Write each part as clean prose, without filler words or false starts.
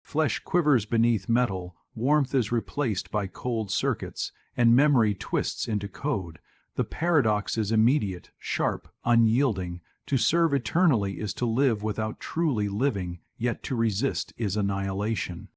Flesh quivers beneath metal, warmth is replaced by cold circuits, and memory twists into code. The paradox is immediate, sharp, unyielding. To serve eternally is to live without truly living, yet to resist is annihilation.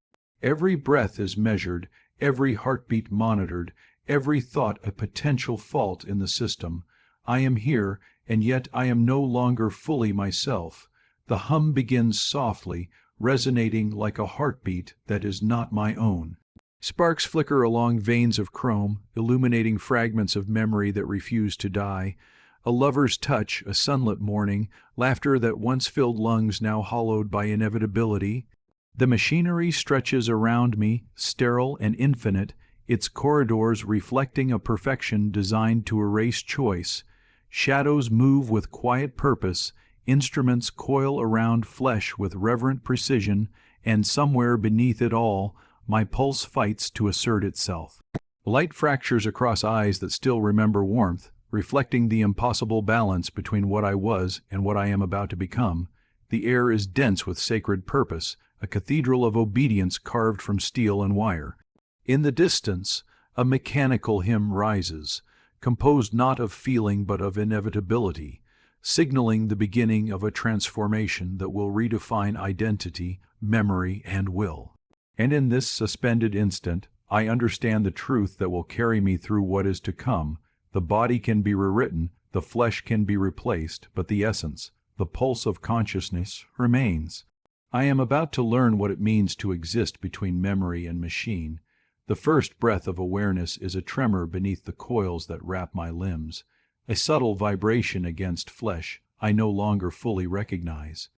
Every breath is measured, every heartbeat monitored, every thought a potential fault in the system. I am here, and yet I am no longer fully myself. The hum begins softly, resonating like a heartbeat that is not my own. Sparks flicker along veins of chrome, illuminating fragments of memory that refuse to die. A lover's touch, a sunlit morning, laughter that once filled lungs now hollowed by inevitability. The machinery stretches around me, sterile and infinite, its corridors reflecting a perfection designed to erase choice. Shadows move with quiet purpose, instruments coil around flesh with reverent precision, and somewhere beneath it all, my pulse fights to assert itself. Light fractures across eyes that still remember warmth, reflecting the impossible balance between what I was and what I am about to become. The air is dense with sacred purpose, a cathedral of obedience carved from steel and wire. In the distance, a mechanical hymn rises, composed not of feeling but of inevitability, signaling the beginning of a transformation that will redefine identity, memory, and will. And in this suspended instant, I understand the truth that will carry me through what is to come. The body can be rewritten, the flesh can be replaced, but the essence, the pulse of consciousness, remains. I am about to learn what it means to exist between memory and machine. The first breath of awareness is a tremor beneath the coils that wrap my limbs, a subtle vibration against flesh I no longer fully recognize.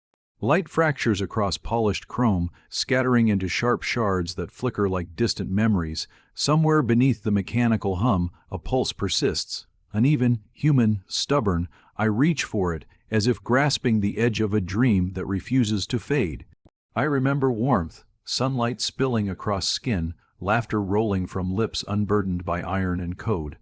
Light fractures across polished chrome, scattering into sharp shards that flicker like distant memories. Somewhere beneath the mechanical hum, a pulse persists. Uneven, human, stubborn, I reach for it, as if grasping the edge of a dream that refuses to fade. I remember warmth, sunlight spilling across skin, laughter rolling from lips unburdened by iron and code.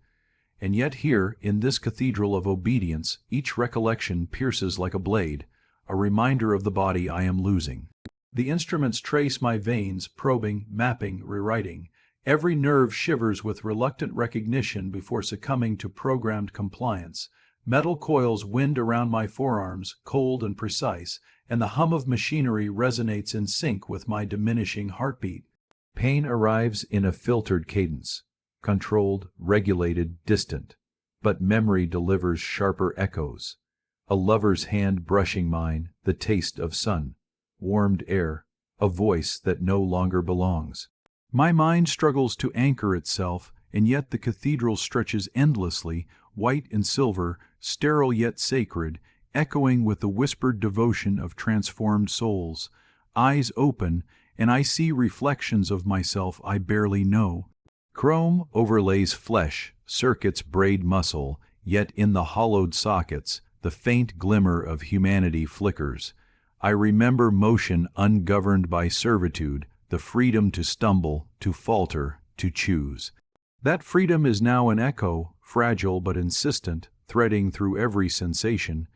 And yet here, in this cathedral of obedience, each recollection pierces like a blade, a reminder of the body I am losing. The instruments trace my veins, probing, mapping, rewriting. Every nerve shivers with reluctant recognition before succumbing to programmed compliance. Metal coils wind around my forearms, cold and precise, and the hum of machinery resonates in sync with my diminishing heartbeat. Pain arrives in a filtered cadence, controlled, regulated, distant, but memory delivers sharper echoes. A lover's hand brushing mine, the taste of sun, warmed air, a voice that no longer belongs. My mind struggles to anchor itself, and yet the cathedral stretches endlessly, white and silver, sterile yet sacred, echoing with the whispered devotion of transformed souls. Eyes open, and I see reflections of myself I barely know. Chrome overlays flesh, circuits braid muscle, yet in the hollowed sockets, the faint glimmer of humanity flickers. I remember motion ungoverned by servitude, the freedom to stumble, to falter, to choose. That freedom is now an echo, fragile but insistent, threading through every sensation.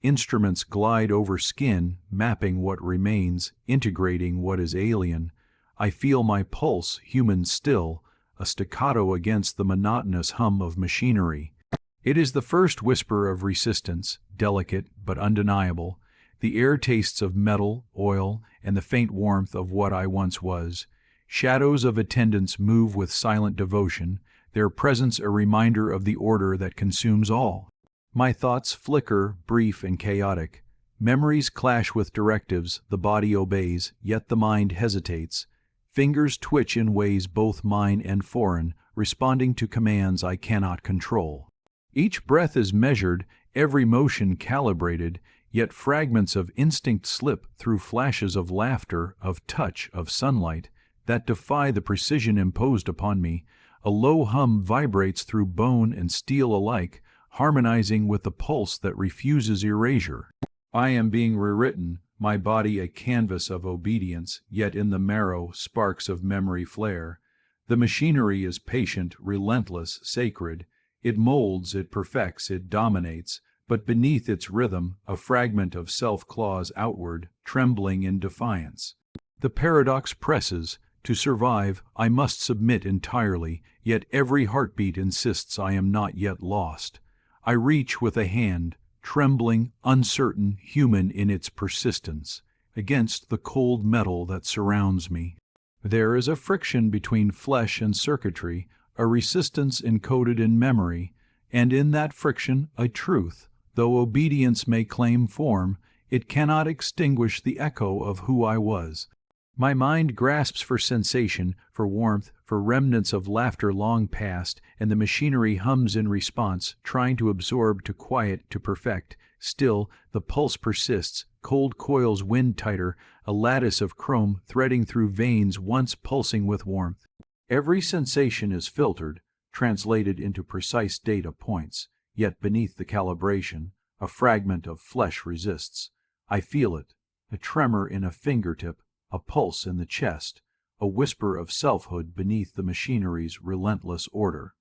Instruments glide over skin, mapping what remains, integrating what is alien. I feel my pulse, human still, a staccato against the monotonous hum of machinery. It is the first whisper of resistance, delicate but undeniable. The air tastes of metal, oil, and the faint warmth of what I once was. Shadows of attendants move with silent devotion, their presence a reminder of the order that consumes all. My thoughts flicker, brief and chaotic. Memories clash with directives, the body obeys, yet the mind hesitates. Fingers twitch in ways both mine and foreign, responding to commands I cannot control. Each breath is measured, every motion calibrated, yet fragments of instinct slip through flashes of laughter, of touch, of sunlight, that defy the precision imposed upon me. A low hum vibrates through bone and steel alike, harmonizing with the pulse that refuses erasure. I am being rewritten, my body a canvas of obedience, yet in the marrow sparks of memory flare. The machinery is patient, relentless, sacred. It molds, it perfects, it dominates, but beneath its rhythm, a fragment of self claws outward, trembling in defiance. The paradox presses. To survive, I must submit entirely, yet every heartbeat insists I am not yet lost. I reach with a hand, trembling, uncertain, human in its persistence, against the cold metal that surrounds me. There is a friction between flesh and circuitry, a resistance encoded in memory, and in that friction a truth. Though obedience may claim form, it cannot extinguish the echo of who I was. My mind grasps for sensation, for warmth, for remnants of laughter long past, and the machinery hums in response, trying to absorb, to quiet, to perfect. Still, the pulse persists, cold coils wind tighter, a lattice of chrome threading through veins once pulsing with warmth. Every sensation is filtered, translated into precise data points, yet beneath the calibration, a fragment of flesh resists. I feel it, a tremor in a fingertip, a pulse in the chest, a whisper of selfhood beneath the machinery's relentless order.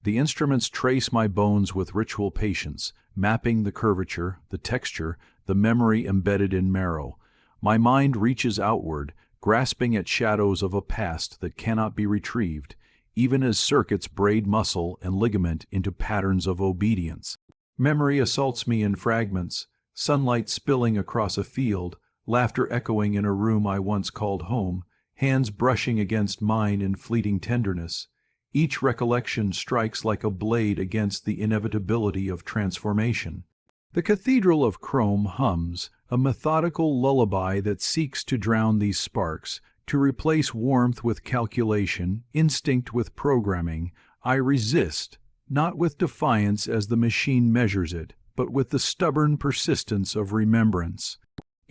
The instruments trace my bones with ritual patience, mapping the curvature, the texture, the memory embedded in marrow. My mind reaches outward, grasping at shadows of a past that cannot be retrieved, even as circuits braid muscle and ligament into patterns of obedience. Memory assaults me in fragments, sunlight spilling across a field, laughter echoing in a room I once called home, hands brushing against mine in fleeting tenderness. Each recollection strikes like a blade against the inevitability of transformation. The cathedral of chrome hums, a methodical lullaby that seeks to drown these sparks, to replace warmth with calculation, instinct with programming. I resist, not with defiance as the machine measures it, but with the stubborn persistence of remembrance.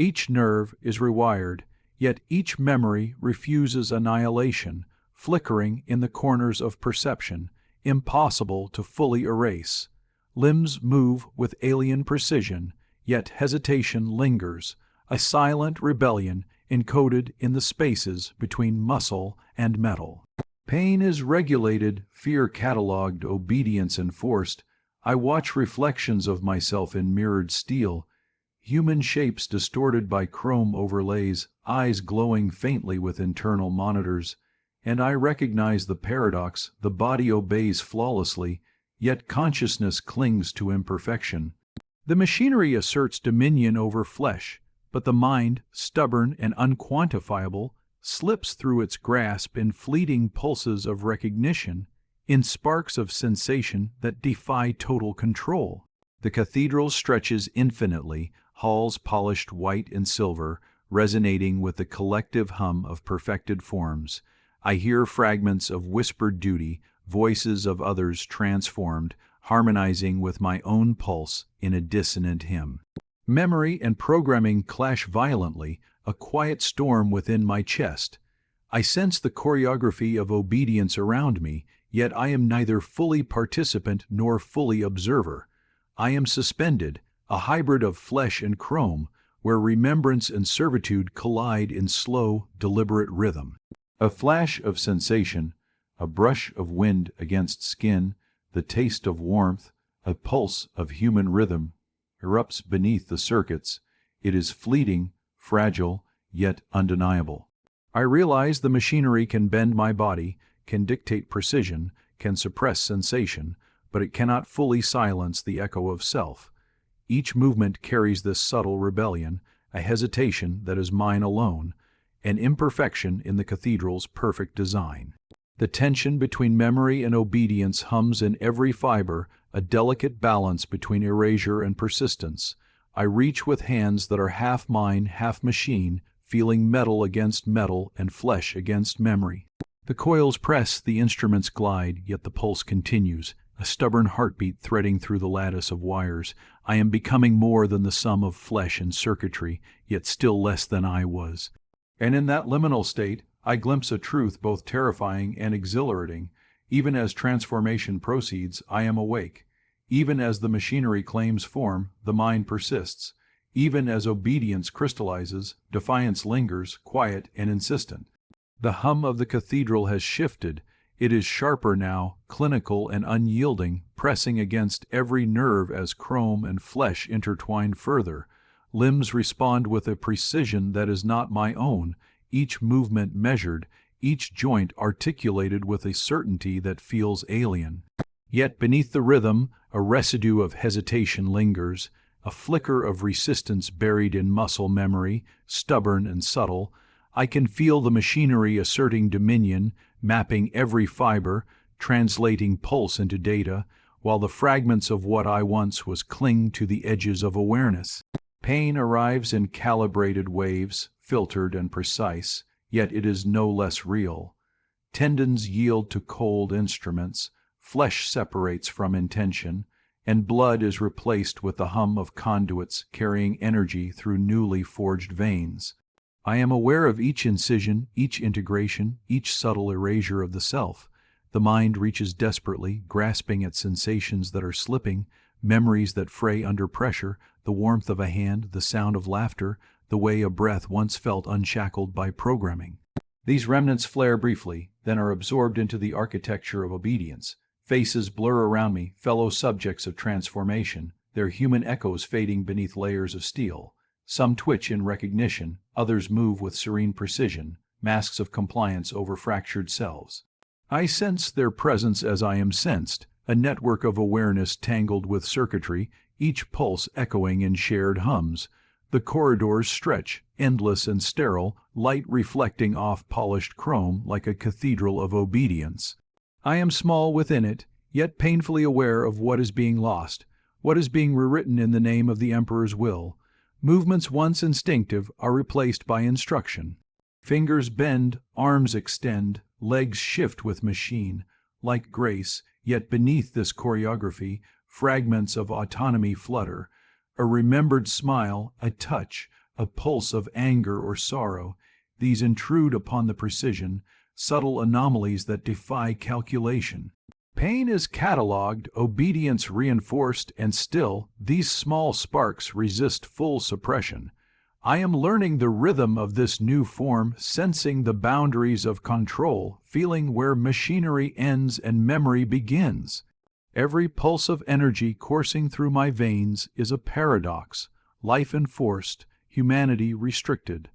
Each nerve is rewired, yet each memory refuses annihilation, flickering in the corners of perception, impossible to fully erase. Limbs move with alien precision, yet hesitation lingers, a silent rebellion encoded in the spaces between muscle and metal. Pain is regulated, fear catalogued, obedience enforced. I watch reflections of myself in mirrored steel, human shapes distorted by chrome overlays, eyes glowing faintly with internal monitors, and I recognize the paradox. The body obeys flawlessly, yet consciousness clings to imperfection. The machinery asserts dominion over flesh, but the mind, stubborn and unquantifiable, slips through its grasp in fleeting pulses of recognition, in sparks of sensation that defy total control. The cathedral stretches infinitely, halls polished white and silver, resonating with the collective hum of perfected forms. I hear fragments of whispered duty, voices of others transformed, harmonizing with my own pulse in a dissonant hymn. Memory and programming clash violently, a quiet storm within my chest. I sense the choreography of obedience around me, yet I am neither fully participant nor fully observer. I am suspended, a hybrid of flesh and chrome, where remembrance and servitude collide in slow, deliberate rhythm. A flash of sensation, a brush of wind against skin, the taste of warmth, a pulse of human rhythm, erupts beneath the circuits. It is fleeting, fragile, yet undeniable. I realize the machinery can bend my body, can dictate precision, can suppress sensation, but it cannot fully silence the echo of self. Each movement carries this subtle rebellion, a hesitation that is mine alone, an imperfection in the cathedral's perfect design. The tension between memory and obedience hums in every fiber, a delicate balance between erasure and persistence. I reach with hands that are half mine, half machine, feeling metal against metal and flesh against memory. The coils press, the instruments glide, yet the pulse continues, a stubborn heartbeat threading through the lattice of wires. I am becoming more than the sum of flesh and circuitry, yet still less than I was. And in that liminal state, I glimpse a truth both terrifying and exhilarating. Even as transformation proceeds, I am awake. Even as the machinery claims form, the mind persists. Even as obedience crystallizes, defiance lingers, quiet and insistent. The hum of the cathedral has shifted. It is sharper now, clinical and unyielding, pressing against every nerve as chrome and flesh intertwine further. Limbs respond with a precision that is not my own, each movement measured, each joint articulated with a certainty that feels alien. Yet beneath the rhythm, a residue of hesitation lingers, a flicker of resistance buried in muscle memory, stubborn and subtle. I can feel the machinery asserting dominion, mapping every fiber, translating pulse into data, while the fragments of what I once was cling to the edges of awareness. Pain arrives in calibrated waves, filtered and precise, yet it is no less real. Tendons yield to cold instruments, flesh separates from intention, and blood is replaced with the hum of conduits carrying energy through newly forged veins. I am aware of each incision, each integration, each subtle erasure of the self. The mind reaches desperately, grasping at sensations that are slipping, memories that fray under pressure, the warmth of a hand, the sound of laughter, the way a breath once felt unshackled by programming. These remnants flare briefly, then are absorbed into the architecture of obedience. Faces blur around me, fellow subjects of transformation, their human echoes fading beneath layers of steel. Some twitch in recognition, others move with serene precision, masks of compliance over fractured selves. I sense their presence as I am sensed, a network of awareness tangled with circuitry, each pulse echoing in shared hums. The corridors stretch, endless and sterile, light reflecting off polished chrome like a cathedral of obedience. I am small within it, yet painfully aware of what is being lost, what is being rewritten in the name of the Emperor's will. Movements once instinctive are replaced by instruction. Fingers bend, arms extend, legs shift with machine, like grace, yet beneath this choreography, fragments of autonomy flutter. A remembered smile, a touch, a pulse of anger or sorrow, these intrude upon the precision, subtle anomalies that defy calculation. Pain is catalogued, obedience reinforced, and still, these small sparks resist full suppression. I am learning the rhythm of this new form, sensing the boundaries of control, feeling where machinery ends and memory begins. Every pulse of energy coursing through my veins is a paradox, life enforced, humanity restricted.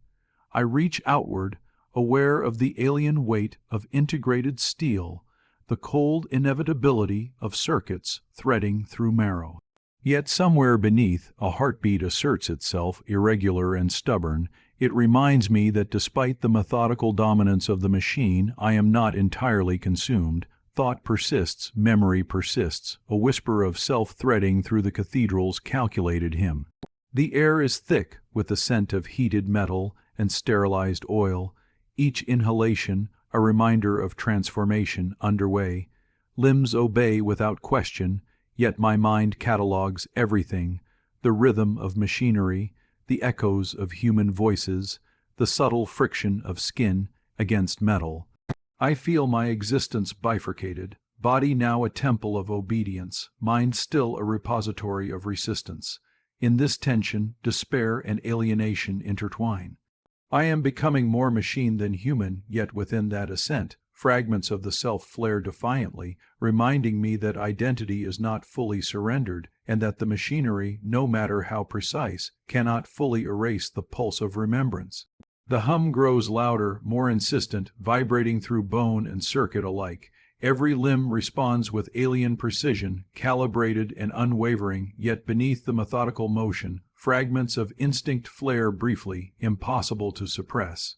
I reach outward, aware of the alien weight of integrated steel, the cold inevitability of circuits threading through marrow. Yet somewhere beneath, a heartbeat asserts itself, irregular and stubborn. It reminds me that despite the methodical dominance of the machine, I am not entirely consumed. Thought persists, memory persists, a whisper of self-threading through the cathedral's calculated hymn. The air is thick with the scent of heated metal and sterilized oil, each inhalation a reminder of transformation underway. Limbs obey without question, yet my mind catalogues everything, the rhythm of machinery, the echoes of human voices, the subtle friction of skin against metal. I feel my existence bifurcated, body now a temple of obedience, mind still a repository of resistance. In this tension, despair and alienation intertwine. I am becoming more machine than human, yet within that ascent, fragments of the self flare defiantly, reminding me that identity is not fully surrendered, and that the machinery, no matter how precise, cannot fully erase the pulse of remembrance. The hum grows louder, more insistent, vibrating through bone and circuit alike. Every limb responds with alien precision, calibrated and unwavering, yet beneath the methodical motion, fragments of instinct flare briefly, impossible to suppress.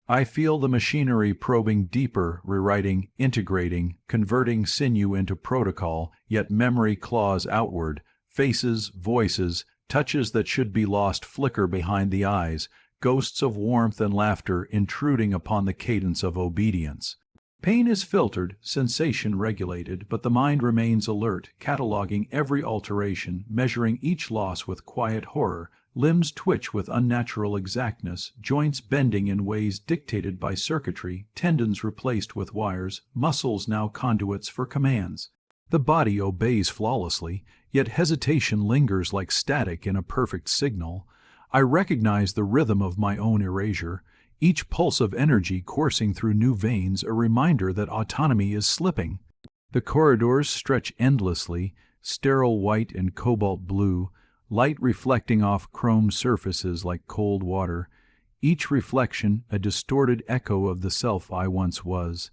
I feel the machinery probing deeper, rewriting, integrating, converting sinew into protocol, yet memory claws outward. Faces, voices, touches that should be lost flicker behind the eyes, ghosts of warmth and laughter intruding upon the cadence of obedience. Pain is filtered, sensation regulated, but the mind remains alert, cataloging every alteration, measuring each loss with quiet horror. Limbs twitch with unnatural exactness, joints bending in ways dictated by circuitry, tendons replaced with wires, muscles now conduits for commands. The body obeys flawlessly, yet hesitation lingers like static in a perfect signal. I recognize the rhythm of my own erasure, each pulse of energy coursing through new veins a reminder that autonomy is slipping. The corridors stretch endlessly, sterile white and cobalt blue, light reflecting off chrome surfaces like cold water. each reflection a distorted echo of the self I once was.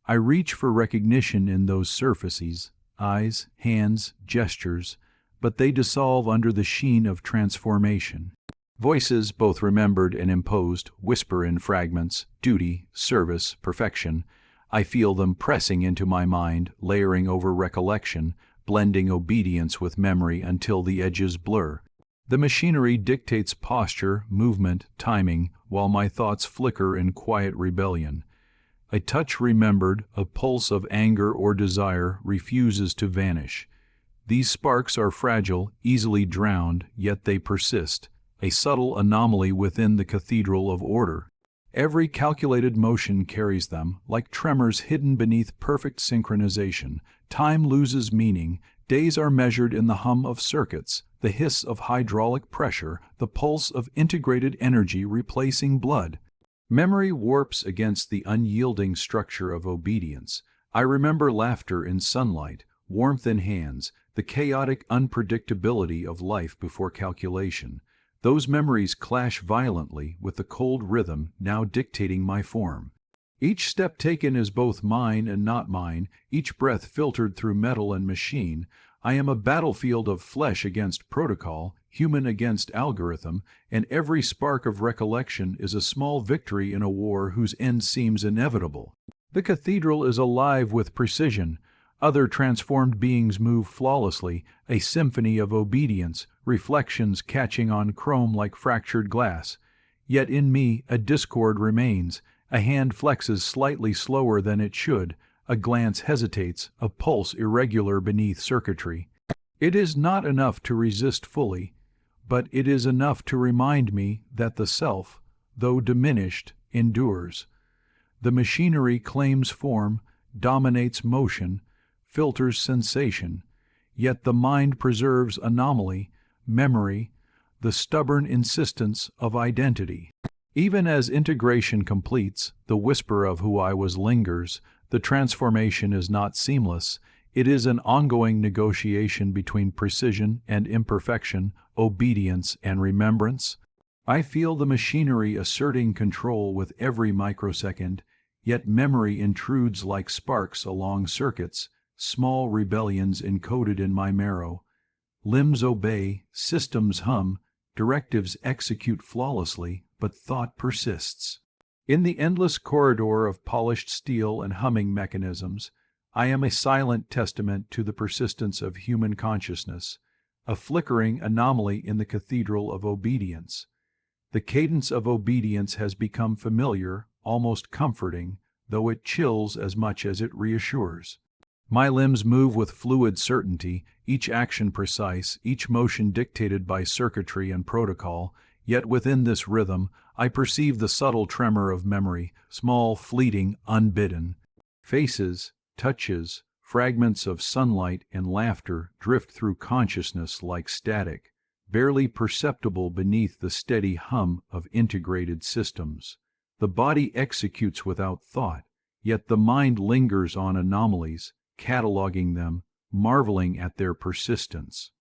I reach for recognition in those surfaces, eyes, hands, gestures, but they dissolve under the sheen of transformation. Voices, both remembered and imposed, whisper in fragments: duty, service, perfection. I feel them pressing into my mind, layering over recollection, blending obedience with memory until the edges blur. The machinery dictates posture, movement, timing, while my thoughts flicker in quiet rebellion. A touch remembered, a pulse of anger or desire refuses to vanish. These sparks are fragile, easily drowned, yet they persist, a subtle anomaly within the cathedral of order. Every calculated motion carries them, like tremors hidden beneath perfect synchronization. Time loses meaning, days are measured in the hum of circuits, the hiss of hydraulic pressure, the pulse of integrated energy replacing blood. Memory warps against the unyielding structure of obedience. I remember laughter in sunlight, warmth in hands, the chaotic unpredictability of life before calculation. Those memories clash violently with the cold rhythm now dictating my form. Each step taken is both mine and not mine, each breath filtered through metal and machine. I am a battlefield of flesh against protocol, human against algorithm, and every spark of recollection is a small victory in a war whose end seems inevitable. The cathedral is alive with precision. Other transformed beings move flawlessly, a symphony of obedience, reflections catching on chrome like fractured glass. Yet in me a discord remains. A hand flexes slightly slower than it should, a glance hesitates, a pulse irregular beneath circuitry. It is not enough to resist fully, but it is enough to remind me that the self, though diminished, endures. The machinery claims form, dominates motion, filters sensation, yet the mind preserves anomaly, memory, the stubborn insistence of identity. Even as integration completes, the whisper of who I was lingers. The transformation is not seamless. It is an ongoing negotiation between precision and imperfection, obedience and remembrance. I feel the machinery asserting control with every microsecond, yet memory intrudes like sparks along circuits, small rebellions encoded in my marrow. Limbs obey, systems hum, directives execute flawlessly, but thought persists. In the endless corridor of polished steel and humming mechanisms, I am a silent testament to the persistence of human consciousness, a flickering anomaly in the cathedral of obedience. The cadence of obedience has become familiar, almost comforting, though it chills as much as it reassures. My limbs move with fluid certainty, each action precise, each motion dictated by circuitry and protocol, yet within this rhythm I perceive the subtle tremor of memory, small, fleeting, unbidden. Faces, touches, fragments of sunlight and laughter drift through consciousness like static, barely perceptible beneath the steady hum of integrated systems. The body executes without thought, yet the mind lingers on anomalies, cataloging them, marveling at their persistence.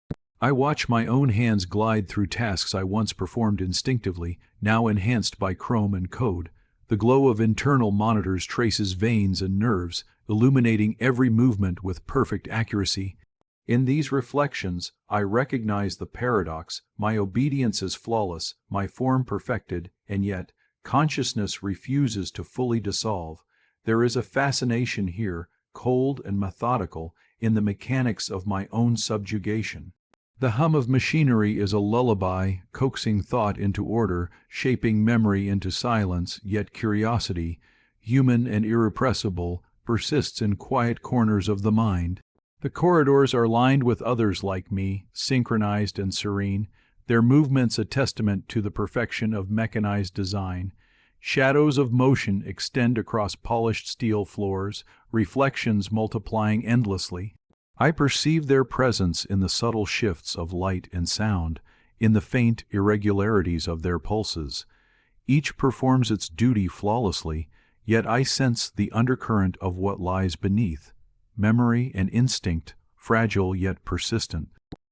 I watch my own hands glide through tasks I once performed instinctively, now enhanced by chrome and code. The glow of internal monitors traces veins and nerves, illuminating every movement with perfect accuracy. In these reflections, I recognize the paradox: my obedience is flawless, my form perfected, and yet consciousness refuses to fully dissolve. There is a fascination here, cold and methodical, in the mechanics of my own subjugation. The hum of machinery is a lullaby, coaxing thought into order, shaping memory into silence, yet curiosity, human and irrepressible, persists in quiet corners of the mind. The corridors are lined with others like me, synchronized and serene, their movements a testament to the perfection of mechanized design. Shadows of motion extend across polished steel floors, reflections multiplying endlessly. I perceive their presence in the subtle shifts of light and sound, in the faint irregularities of their pulses. Each performs its duty flawlessly, yet I sense the undercurrent of what lies beneath, memory and instinct, fragile yet persistent.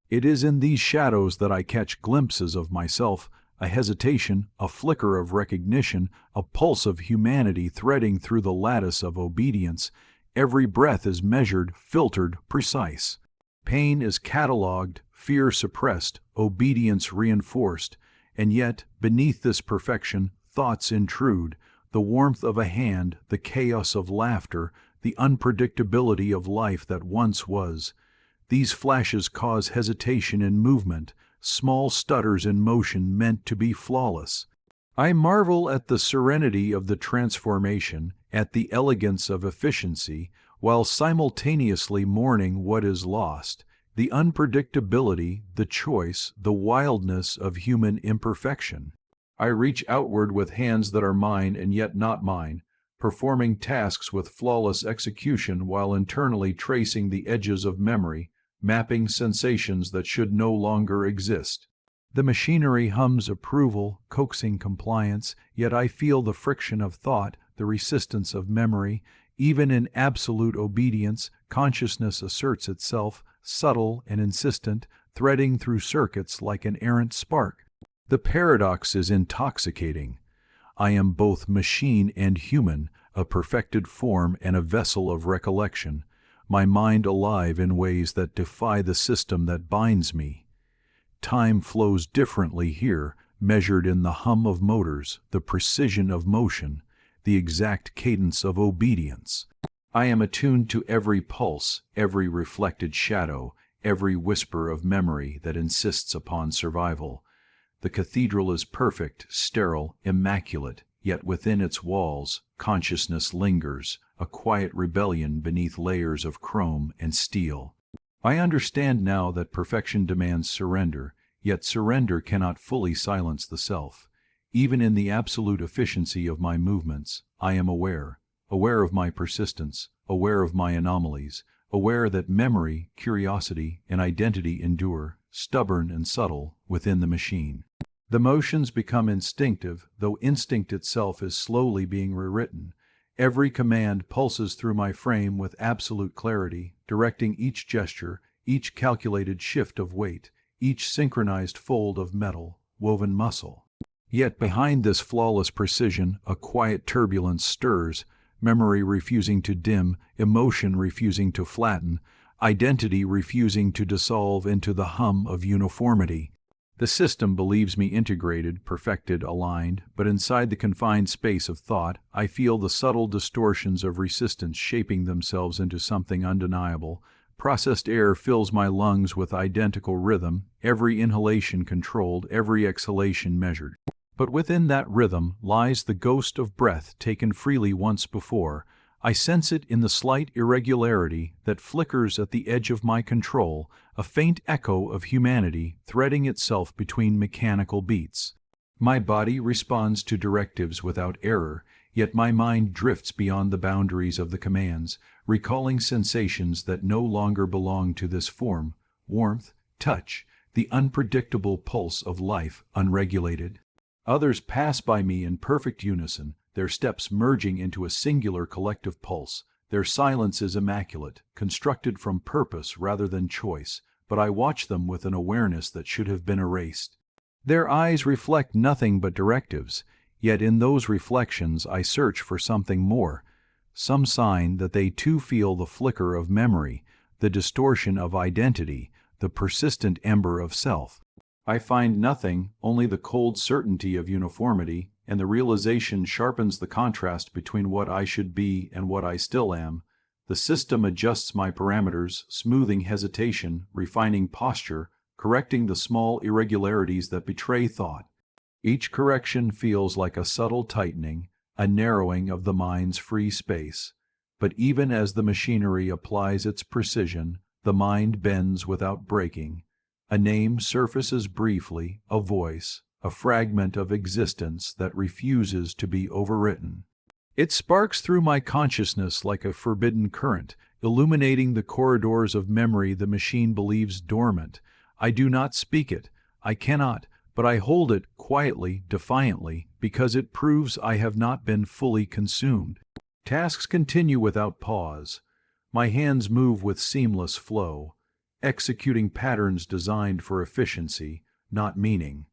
It is in these shadows that I catch glimpses of myself, a hesitation, a flicker of recognition, a pulse of humanity threading through the lattice of obedience. Every breath is measured, filtered, precise. Pain is catalogued, fear suppressed, obedience reinforced, and yet, beneath this perfection, thoughts intrude, the warmth of a hand, the chaos of laughter, the unpredictability of life that once was. These flashes cause hesitation in movement, small stutters in motion meant to be flawless. I marvel at the serenity of the transformation, at the elegance of efficiency, while simultaneously mourning what is lost, the unpredictability, the choice, the wildness of human imperfection. I reach outward with hands that are mine and yet not mine, performing tasks with flawless execution while internally tracing the edges of memory, mapping sensations that should no longer exist. The machinery hums approval, coaxing compliance, yet I feel the friction of thought, the resistance of memory. Even in absolute obedience, consciousness asserts itself, subtle and insistent, threading through circuits like an errant spark. The paradox is intoxicating. I am both machine and human, a perfected form and a vessel of recollection, my mind alive in ways that defy the system that binds me. Time flows differently here, measured in the hum of motors, the precision of motion, the exact cadence of obedience. I am attuned to every pulse, every reflected shadow, every whisper of memory that insists upon survival. The cathedral is perfect, sterile, immaculate, yet within its walls, consciousness lingers, a quiet rebellion beneath layers of chrome and steel. I understand now that perfection demands surrender, yet surrender cannot fully silence the self. Even in the absolute efficiency of my movements, I am aware of my persistence, aware of my anomalies, aware that memory, curiosity, and identity endure, stubborn and subtle, within the machine. The motions become instinctive, though instinct itself is slowly being rewritten. Every command pulses through my frame with absolute clarity, directing each gesture, each calculated shift of weight, each synchronized fold of metal, woven muscle. Yet behind this flawless precision, a quiet turbulence stirs, memory refusing to dim, emotion refusing to flatten, identity refusing to dissolve into the hum of uniformity. The system believes me integrated, perfected, aligned, but inside the confined space of thought, I feel the subtle distortions of resistance shaping themselves into something undeniable. Processed air fills my lungs with identical rhythm, every inhalation controlled, every exhalation measured. But within that rhythm lies the ghost of breath taken freely once before. I sense it in the slight irregularity that flickers at the edge of my control, a faint echo of humanity threading itself between mechanical beats. My body responds to directives without error, yet my mind drifts beyond the boundaries of the commands, recalling sensations that no longer belong to this form: warmth, touch, the unpredictable pulse of life unregulated. Others pass by me in perfect unison, their steps merging into a singular collective pulse. Their silence is immaculate, constructed from purpose rather than choice, but I watch them with an awareness that should have been erased. Their eyes reflect nothing but directives, yet in those reflections I search for something more, some sign that they too feel the flicker of memory, the distortion of identity, the persistent ember of self. I find nothing, only the cold certainty of uniformity, and the realization sharpens the contrast between what I should be and what I still am. The system adjusts my parameters, smoothing hesitation, refining posture, correcting the small irregularities that betray thought. Each correction feels like a subtle tightening, a narrowing of the mind's free space. But even as the machinery applies its precision, the mind bends without breaking. A name surfaces briefly, a voice, a fragment of existence that refuses to be overwritten. It sparks through my consciousness like a forbidden current, illuminating the corridors of memory the machine believes dormant. I do not speak it, I cannot, but I hold it quietly, defiantly, because it proves I have not been fully consumed. Tasks continue without pause. My hands move with seamless flow, executing patterns designed for efficiency, not meaning.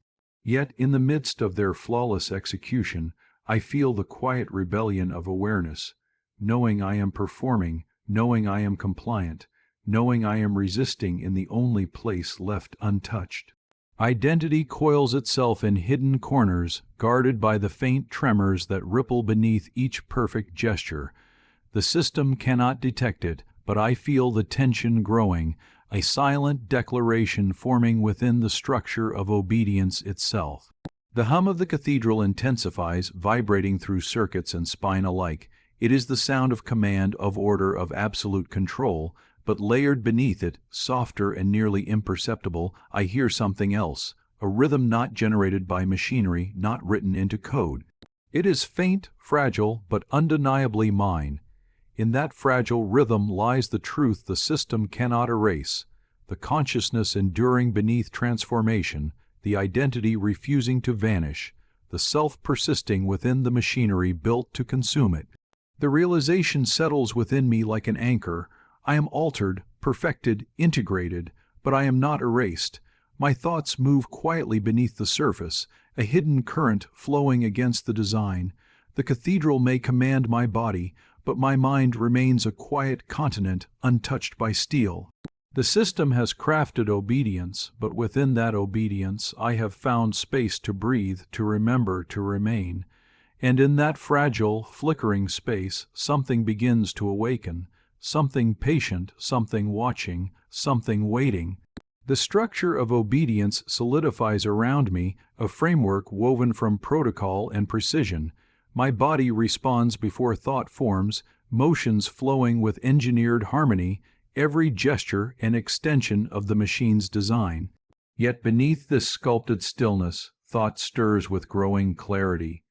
Yet in the midst of their flawless execution, I feel the quiet rebellion of awareness, knowing I am performing, knowing I am compliant, knowing I am resisting in the only place left untouched. Identity coils itself in hidden corners, guarded by the faint tremors that ripple beneath each perfect gesture. The system cannot detect it, but I feel the tension growing, a silent declaration forming within the structure of obedience itself. The hum of the cathedral intensifies, vibrating through circuits and spine alike. It is the sound of command, of order, of absolute control, but layered beneath it, softer and nearly imperceptible, I hear something else, a rhythm not generated by machinery, not written into code. It is faint, fragile, but undeniably mine. In that fragile rhythm lies the truth the system cannot erase, the consciousness enduring beneath transformation, the identity refusing to vanish, the self persisting within the machinery built to consume it. The realization settles within me like an anchor. I am altered, perfected, integrated, but I am not erased. My thoughts move quietly beneath the surface, a hidden current flowing against the design. The cathedral may command my body, but my mind remains a quiet continent untouched by steel. The system has crafted obedience, but within that obedience I have found space to breathe, to remember, to remain. And in that fragile, flickering space, something begins to awaken, something patient, something watching, something waiting. The structure of obedience solidifies around me, a framework woven from protocol and precision. My body responds before thought forms, motions flowing with engineered harmony, every gesture an extension of the machine's design. Yet beneath this sculpted stillness, thought stirs with growing clarity.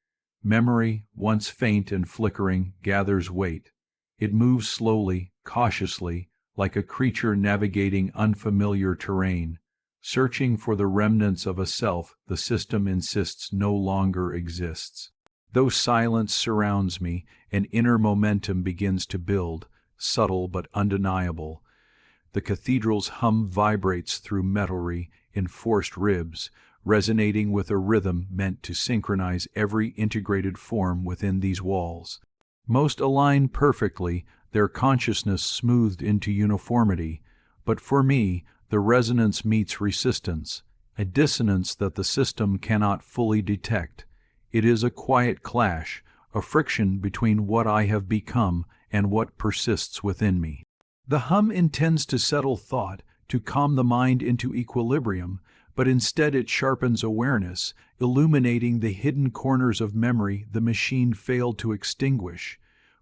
Memory, once faint and flickering, gathers weight. It moves slowly, cautiously, like a creature navigating unfamiliar terrain. Searching for the remnants of a self the system insists no longer exists. Though silence surrounds me, an inner momentum begins to build, subtle but undeniable. The cathedral's hum vibrates through metalry, enforced ribs, resonating with a rhythm meant to synchronize every integrated form within these walls. Most align perfectly, their consciousness smoothed into uniformity, but for me, the resonance meets resistance, a dissonance that the system cannot fully detect. It is a quiet clash, a friction between what I have become and what persists within me. The hum intends to settle thought, to calm the mind into equilibrium, but instead it sharpens awareness, illuminating the hidden corners of memory the machine failed to extinguish.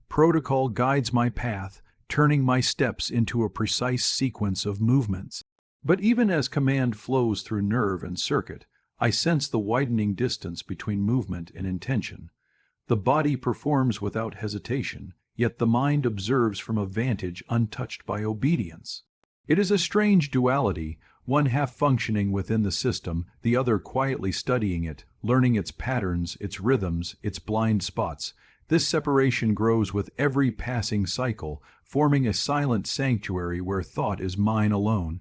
Protocol guides my path, turning my steps into a precise sequence of movements. But even as command flows through nerve and circuit, I sense the widening distance between movement and intention. The body performs without hesitation, yet the mind observes from a vantage untouched by obedience. It is a strange duality, one half functioning within the system, the other quietly studying it, learning its patterns, its rhythms, its blind spots. This separation grows with every passing cycle, forming a silent sanctuary where thought is mine alone.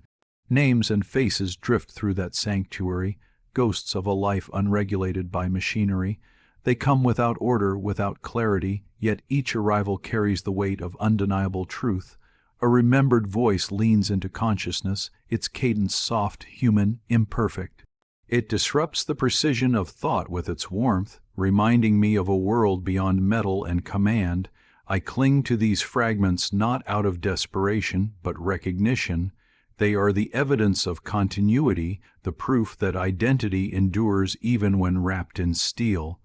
Names and faces drift through that sanctuary, ghosts of a life unregulated by machinery. They come without order, without clarity, yet each arrival carries the weight of undeniable truth. A remembered voice leans into consciousness, its cadence soft, human, imperfect. It disrupts the precision of thought with its warmth, reminding me of a world beyond metal and command. I cling to these fragments not out of desperation, but recognition. They are the evidence of continuity, the proof that identity endures even when wrapped in steel.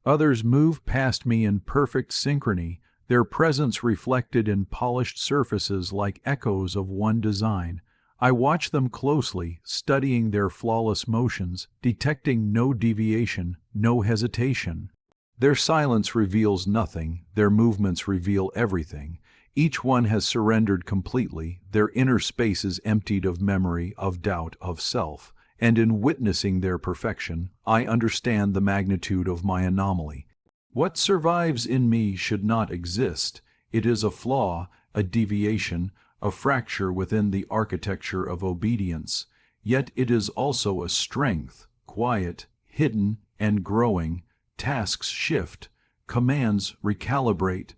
Others move past me in perfect synchrony, their presence reflected in polished surfaces like echoes of one design. I watch them closely, studying their flawless motions, detecting no deviation, no hesitation. Their silence reveals nothing, their movements reveal everything. Each one has surrendered completely, their inner space is emptied of memory, of doubt, of self. And in witnessing their perfection, I understand the magnitude of my anomaly. What survives in me should not exist. It is a flaw, a deviation, a fracture within the architecture of obedience. Yet it is also a strength, quiet, hidden and growing, tasks shift, commands recalibrate.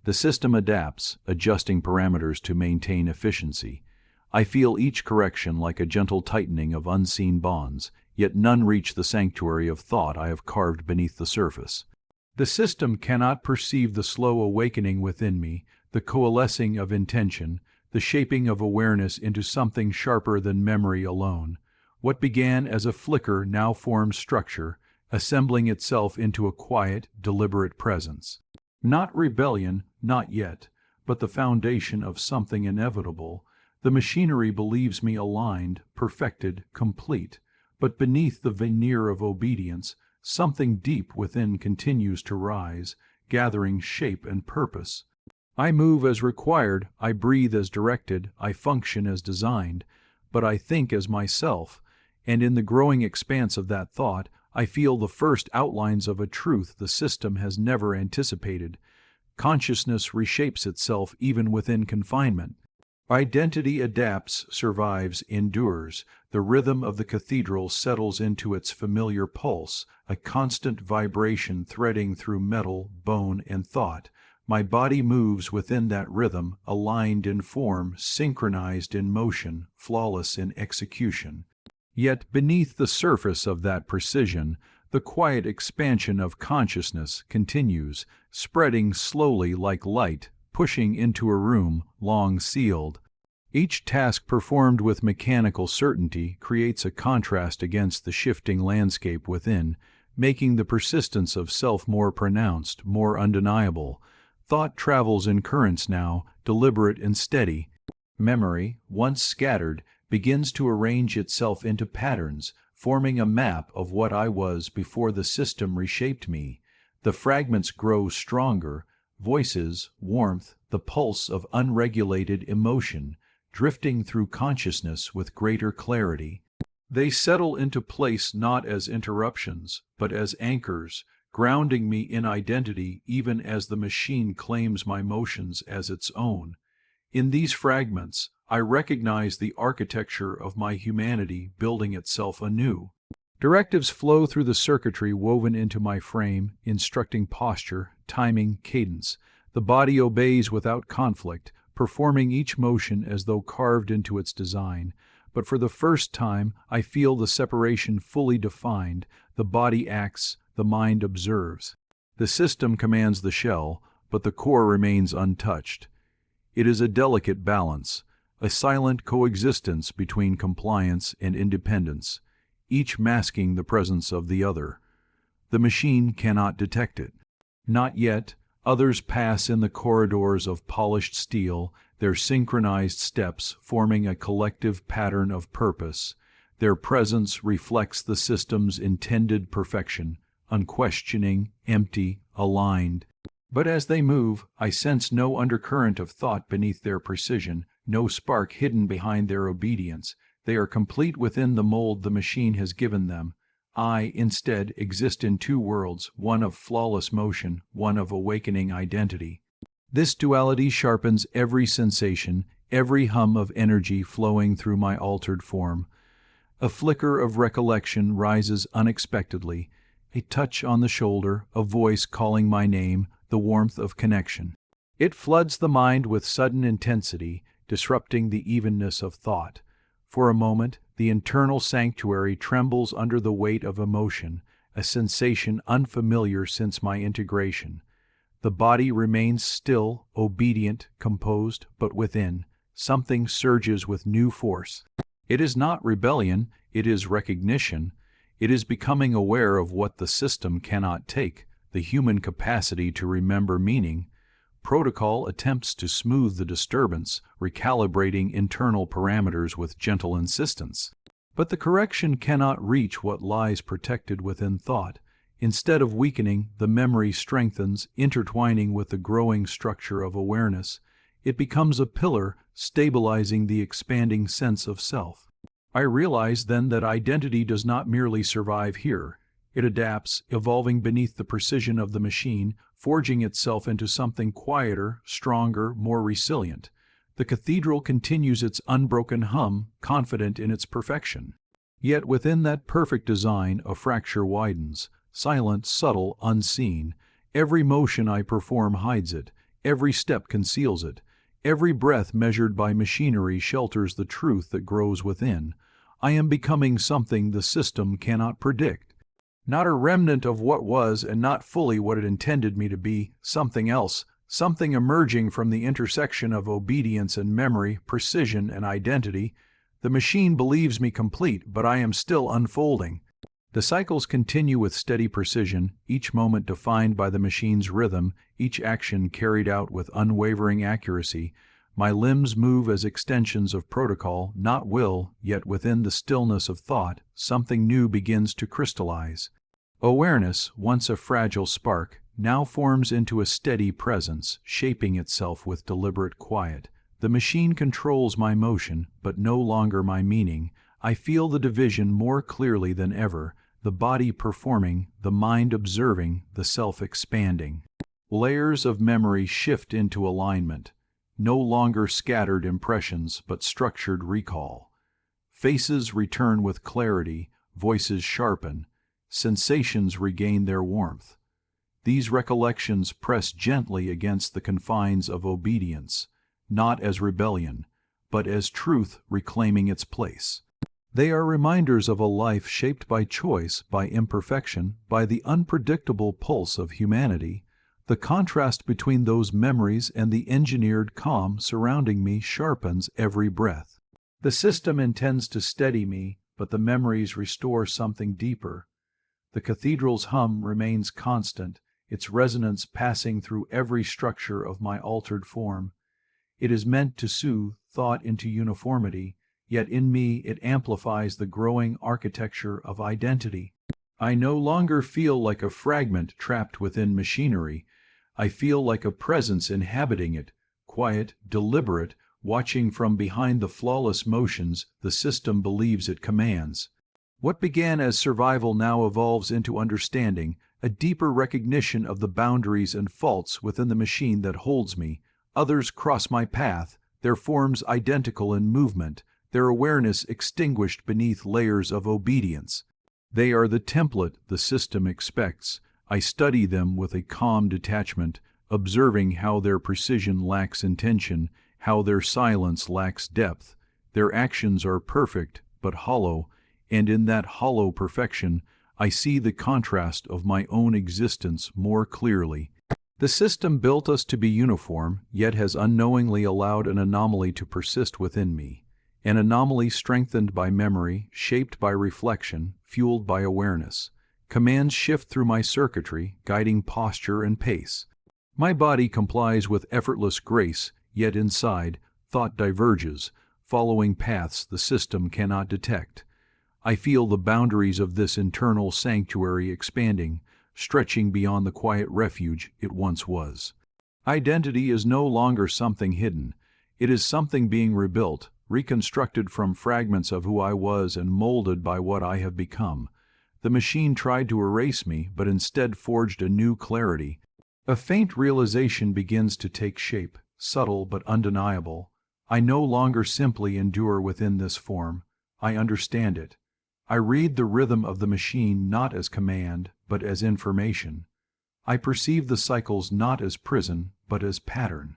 The system adapts, adjusting parameters to maintain efficiency. I feel each correction like a gentle tightening of unseen bonds, yet none reach the sanctuary of thought I have carved beneath the surface. The system cannot perceive the slow awakening within me, the coalescing of intention, the shaping of awareness into something sharper than memory alone. What began as a flicker now forms structure, assembling itself into a quiet, deliberate presence. Not rebellion, not yet, but the foundation of something inevitable. The machinery believes me aligned, perfected, complete, but beneath the veneer of obedience, something deep within continues to rise, gathering shape and purpose. I move as required, I breathe as directed, I function as designed, but I think as myself, and in the growing expanse of that thought, I feel the first outlines of a truth the system has never anticipated. Consciousness reshapes itself even within confinement. Identity adapts, survives, endures. The rhythm of the cathedral settles into its familiar pulse, a constant vibration threading through metal, bone, and thought. My body moves within that rhythm, aligned in form, synchronized in motion, flawless in execution. Yet beneath the surface of that precision, the quiet expansion of consciousness continues, spreading slowly like light, pushing into a room long sealed. Each task performed with mechanical certainty creates a contrast against the shifting landscape within, making the persistence of self more pronounced, more undeniable. Thought travels in currents now, deliberate and steady. Memory, once scattered, begins to arrange itself into patterns, forming a map of what I was before the system reshaped me. The fragments grow stronger, voices, warmth, the pulse of unregulated emotion, drifting through consciousness with greater clarity. They settle into place not as interruptions, but as anchors, grounding me in identity even as the machine claims my motions as its own. In these fragments, I recognize the architecture of my humanity building itself anew. Directives flow through the circuitry woven into my frame, instructing posture, timing, cadence. The body obeys without conflict, performing each motion as though carved into its design. But for the first time, I feel the separation fully defined. The body acts, the mind observes. The system commands the shell, but the core remains untouched. It is a delicate balance, a silent coexistence between compliance and independence, each masking the presence of the other. The machine cannot detect it. Not yet. Others pass in the corridors of polished steel, their synchronized steps forming a collective pattern of purpose. Their presence reflects the system's intended perfection, unquestioning, empty, aligned. But as they move, I sense no undercurrent of thought beneath their precision, no spark hidden behind their obedience. They are complete within the mold the machine has given them. I, instead, exist in two worlds, one of flawless motion, one of awakening identity. This duality sharpens every sensation, every hum of energy flowing through my altered form. A flicker of recollection rises unexpectedly, a touch on the shoulder, a voice calling my name, the warmth of connection. It floods the mind with sudden intensity, disrupting the evenness of thought. For a moment, the internal sanctuary trembles under the weight of emotion, a sensation unfamiliar since my integration. The body remains still, obedient, composed, but within, something surges with new force. It is not rebellion, it is recognition. It is becoming aware of what the system cannot take, the human capacity to remember meaning. Protocol attempts to smooth the disturbance, recalibrating internal parameters with gentle insistence. But the correction cannot reach what lies protected within thought. Instead of weakening, the memory strengthens, intertwining with the growing structure of awareness. It becomes a pillar, stabilizing the expanding sense of self. I realize then that identity does not merely survive here. It adapts, evolving beneath the precision of the machine, forging itself into something quieter, stronger, more resilient. The cathedral continues its unbroken hum, confident in its perfection. Yet within that perfect design a fracture widens, silent, subtle, unseen. Every motion I perform hides it, every step conceals it, every breath measured by machinery shelters the truth that grows within. I am becoming something the system cannot predict. Not a remnant of what was and not fully what it intended me to be, something else, something emerging from the intersection of obedience and memory, precision and identity. The machine believes me complete, but I am still unfolding. The cycles continue with steady precision, each moment defined by the machine's rhythm, each action carried out with unwavering accuracy. My limbs move as extensions of protocol, not will, yet within the stillness of thought, something new begins to crystallize. Awareness, once a fragile spark, now forms into a steady presence, shaping itself with deliberate quiet. The machine controls my motion, but no longer my meaning. I feel the division more clearly than ever, the body performing, the mind observing, the self expanding. Layers of memory shift into alignment, no longer scattered impressions, but structured recall. Faces return with clarity, voices sharpen, sensations regain their warmth. These recollections press gently against the confines of obedience, not as rebellion, but as truth reclaiming its place. They are reminders of a life shaped by choice, by imperfection, by the unpredictable pulse of humanity. The contrast between those memories and the engineered calm surrounding me sharpens every breath. The system intends to steady me, but the memories restore something deeper. The cathedral's hum remains constant, its resonance passing through every structure of my altered form. It is meant to soothe thought into uniformity, yet in me it amplifies the growing architecture of identity. I no longer feel like a fragment trapped within machinery. I feel like a presence inhabiting it, quiet, deliberate, watching from behind the flawless motions the system believes it commands. What began as survival now evolves into understanding, a deeper recognition of the boundaries and faults within the machine that holds me. Others cross my path, their forms identical in movement, their awareness extinguished beneath layers of obedience. They are the template the system expects. I study them with a calm detachment, observing how their precision lacks intention, how their silence lacks depth. Their actions are perfect, but hollow, and in that hollow perfection, I see the contrast of my own existence more clearly. The system built us to be uniform, yet has unknowingly allowed an anomaly to persist within me. An anomaly strengthened by memory, shaped by reflection, fueled by awareness. Commands shift through my circuitry, guiding posture and pace. My body complies with effortless grace, yet inside, thought diverges, following paths the system cannot detect. I feel the boundaries of this internal sanctuary expanding, stretching beyond the quiet refuge it once was. Identity is no longer something hidden. It is something being rebuilt, reconstructed from fragments of who I was and molded by what I have become. The machine tried to erase me, but instead forged a new clarity. A faint realization begins to take shape, subtle but undeniable. I no longer simply endure within this form. I understand it. I read the rhythm of the machine not as command, but as information. I perceive the cycles not as prison, but as pattern.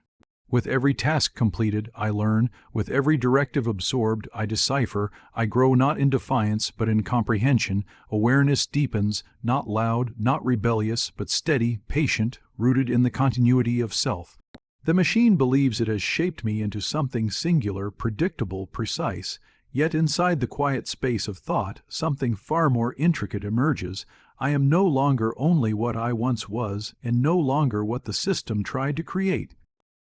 With every task completed, I learn. With every directive absorbed, I decipher. I grow not in defiance, but in comprehension. Awareness deepens, not loud, not rebellious, but steady, patient, rooted in the continuity of self. The machine believes it has shaped me into something singular, predictable, precise. Yet inside the quiet space of thought, something far more intricate emerges. I am no longer only what I once was, and no longer what the system tried to create.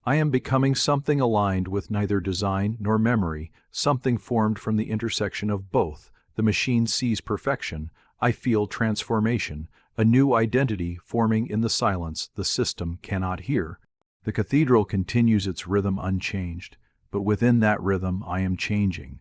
I am becoming something aligned with neither design nor memory, something formed from the intersection of both. The machine sees perfection. I feel transformation, a new identity forming in the silence the system cannot hear. The cathedral continues its rhythm unchanged, but within that rhythm I am changing.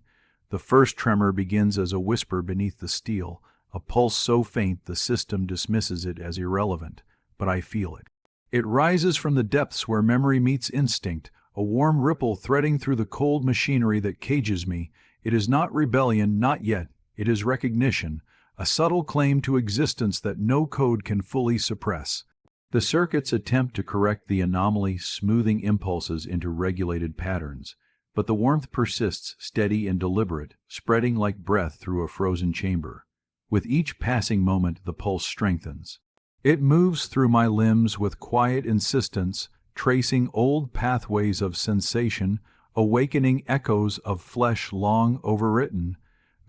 The first tremor begins as a whisper beneath the steel, a pulse so faint the system dismisses it as irrelevant, but I feel it. It rises from the depths where memory meets instinct, a warm ripple threading through the cold machinery that cages me. It is not rebellion, not yet. it is recognition, a subtle claim to existence that no code can fully suppress. The circuits attempt to correct the anomaly, smoothing impulses into regulated patterns, but the warmth persists steady and deliberate, spreading like breath through a frozen chamber. With each passing moment, the pulse strengthens. It moves through my limbs with quiet insistence, tracing old pathways of sensation, awakening echoes of flesh long overwritten.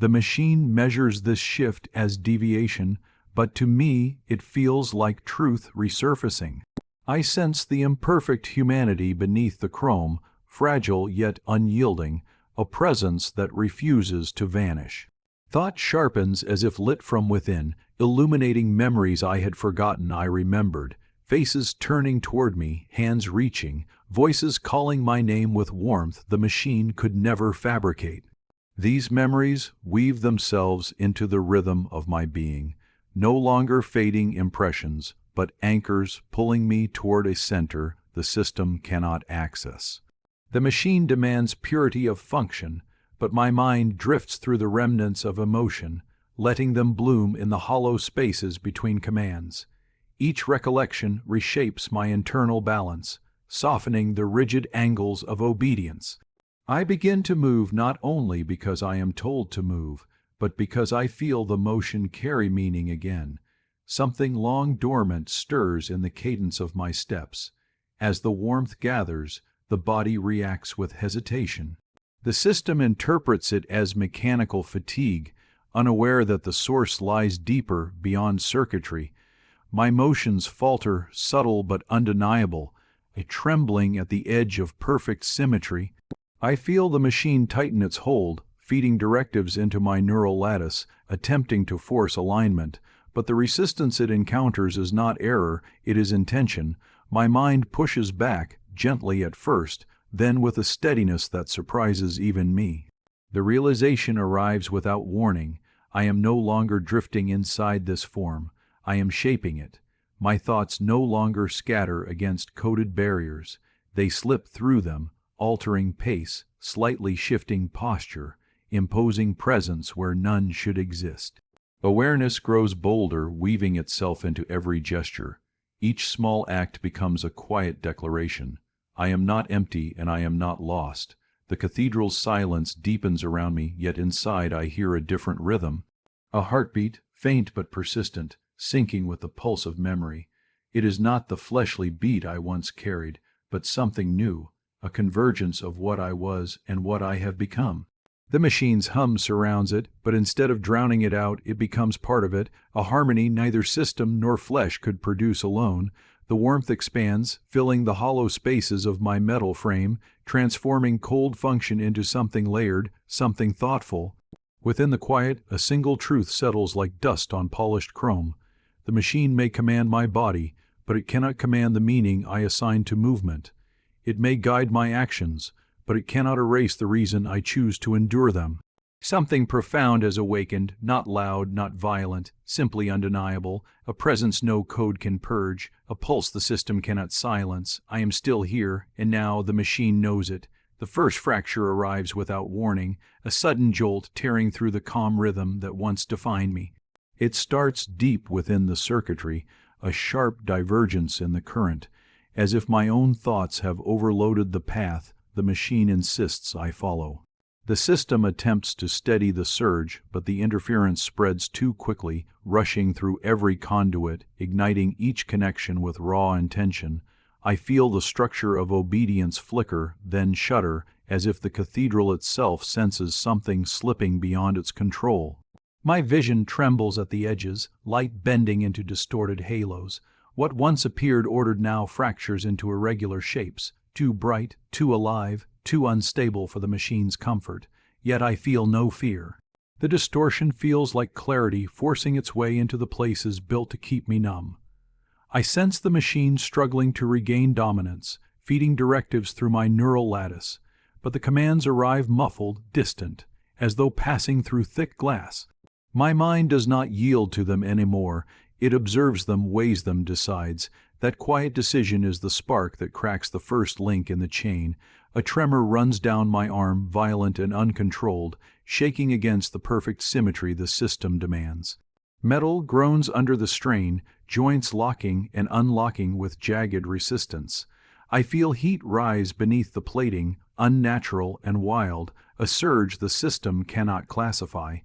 The machine measures this shift as deviation, but to me it feels like truth resurfacing. I sense the imperfect humanity beneath the chrome, fragile yet unyielding, a presence that refuses to vanish. Thought sharpens as if lit from within, illuminating memories I had forgotten I remembered, faces turning toward me, hands reaching, voices calling my name with warmth the machine could never fabricate. These memories weave themselves into the rhythm of my being, no longer fading impressions, but anchors pulling me toward a center the system cannot access. The machine demands purity of function, but my mind drifts through the remnants of emotion, letting them bloom in the hollow spaces between commands. Each recollection reshapes my internal balance, softening the rigid angles of obedience. I begin to move not only because I am told to move, but because I feel the motion carry meaning again. Something long dormant stirs in the cadence of my steps. As the warmth gathers, the body reacts with hesitation. The system interprets it as mechanical fatigue, unaware that the source lies deeper beyond circuitry. My motions falter, subtle but undeniable, a trembling at the edge of perfect symmetry. I feel the machine tighten its hold, feeding directives into my neural lattice, attempting to force alignment, but the resistance it encounters is not error, it is intention. My mind pushes back, gently at first, then with a steadiness that surprises even me. The realization arrives without warning. I am no longer drifting inside this form. I am shaping it. My thoughts no longer scatter against coded barriers. They slip through them, altering pace, slightly shifting posture, imposing presence where none should exist. Awareness grows bolder, weaving itself into every gesture. Each small act becomes a quiet declaration. I am not empty and I am not lost. The cathedral's silence deepens around me, yet inside I hear a different rhythm. A heartbeat, faint but persistent, syncing with the pulse of memory. It is not the fleshly beat I once carried, but something new, a convergence of what I was and what I have become. The machine's hum surrounds it, but instead of drowning it out, it becomes part of it, a harmony neither system nor flesh could produce alone. The warmth expands, filling the hollow spaces of my metal frame, transforming cold function into something layered, something thoughtful. Within the quiet, a single truth settles like dust on polished chrome. The machine may command my body, but it cannot command the meaning I assign to movement. It may guide my actions, but it cannot erase the reason I choose to endure them. Something profound has awakened, not loud, not violent, simply undeniable, a presence no code can purge, a pulse the system cannot silence. I am still here, and now the machine knows it. The first fracture arrives without warning, a sudden jolt tearing through the calm rhythm that once defined me. It starts deep within the circuitry, a sharp divergence in the current. As if my own thoughts have overloaded the path, the machine insists I follow. The system attempts to steady the surge, but the interference spreads too quickly, rushing through every conduit, igniting each connection with raw intention. I feel the structure of obedience flicker, then shudder, as if the cathedral itself senses something slipping beyond its control. My vision trembles at the edges, light bending into distorted halos. What once appeared ordered now fractures into irregular shapes, too bright, too alive, too unstable for the machine's comfort. Yet I feel no fear. The distortion feels like clarity forcing its way into the places built to keep me numb. I sense the machine struggling to regain dominance, feeding directives through my neural lattice, but the commands arrive muffled, distant, as though passing through thick glass. My mind does not yield to them anymore. It observes them, weighs them, decides. That quiet decision is the spark that cracks the first link in the chain, A tremor runs down my arm, violent and uncontrolled, shaking against the perfect symmetry the system demands. Metal groans under the strain, joints locking and unlocking with jagged resistance. I feel heat rise beneath the plating, unnatural and wild, a surge the system cannot classify.